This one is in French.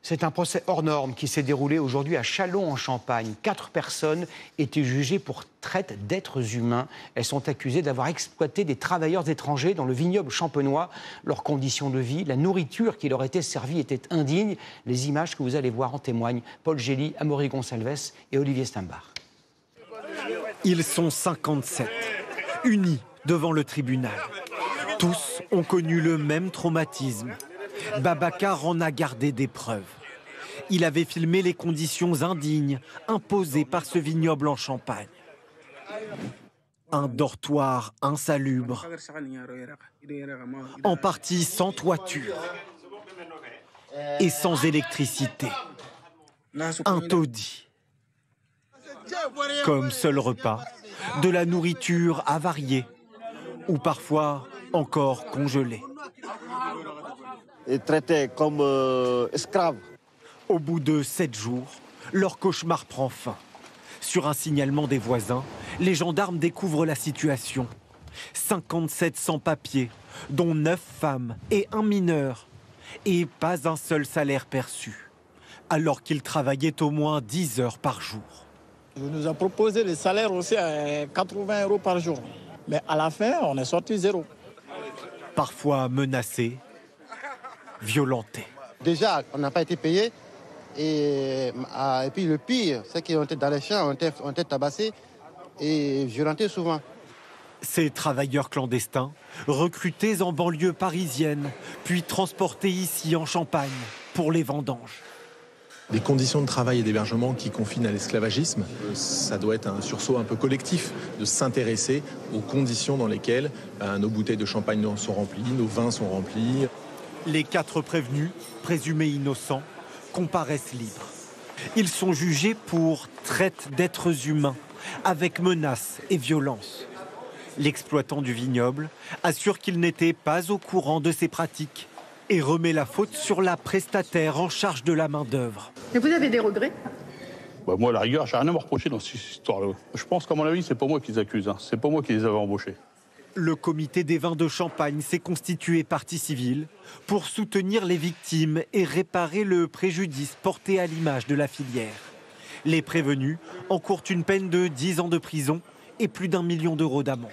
C'est un procès hors norme qui s'est déroulé aujourd'hui à Châlons en Champagne. 4 personnes étaient jugées pour traite d'êtres humains. Elles sont accusées d'avoir exploité des travailleurs étrangers dans le vignoble champenois. Leurs conditions de vie, la nourriture qui leur était servie étaient indignes. Les images que vous allez voir en témoignent. Paul Gély, Amaury Gonçalves et Olivier Stambar. Ils sont 57, unis devant le tribunal. Tous ont connu le même traumatisme. Babacar en a gardé des preuves. Il avait filmé les conditions indignes imposées par ce vignoble en Champagne. Un dortoir insalubre, en partie sans toiture et sans électricité. Un taudis. Comme seul repas, de la nourriture avariée ou parfois encore congelée. Et traités comme esclaves. Au bout de 7 jours, leur cauchemar prend fin. Sur un signalement des voisins, les gendarmes découvrent la situation. 57 sans-papiers, dont 9 femmes et un mineur. Et pas un seul salaire perçu, alors qu'ils travaillaient au moins 10 heures par jour. On nous a proposé le salaire aussi à 80 € par jour. Mais à la fin, on est sorti 0. Parfois menacés, violentés. Déjà, on n'a pas été payé. Et puis le pire, c'est qu'ils ont été dans les champs, ont été tabassés et violentés souvent. Ces travailleurs clandestins, recrutés en banlieue parisienne, puis transportés ici en Champagne pour les vendanges. Des conditions de travail et d'hébergement qui confinent à l'esclavagisme, ça doit être un sursaut un peu collectif de s'intéresser aux conditions dans lesquelles nos bouteilles de champagne sont remplies, nos vins sont remplis. Les 4 prévenus, présumés innocents, comparaissent libres. Ils sont jugés pour traite d'êtres humains, avec menaces et violences. L'exploitant du vignoble assure qu'il n'était pas au courant de ces pratiques et remet la faute sur la prestataire en charge de la main-d'œuvre. Et vous avez des regrets ? Moi, à la rigueur, j'ai rien à me reprocher dans cette histoire-là. Je pense qu'à mon avis, c'est pas moi qui les accuse. C'est pas moi qui les avais embauchés. Le comité des vins de Champagne s'est constitué partie civile pour soutenir les victimes et réparer le préjudice porté à l'image de la filière. Les prévenus encourent une peine de 10 ans de prison et plus d'1 million d'euros d'amende.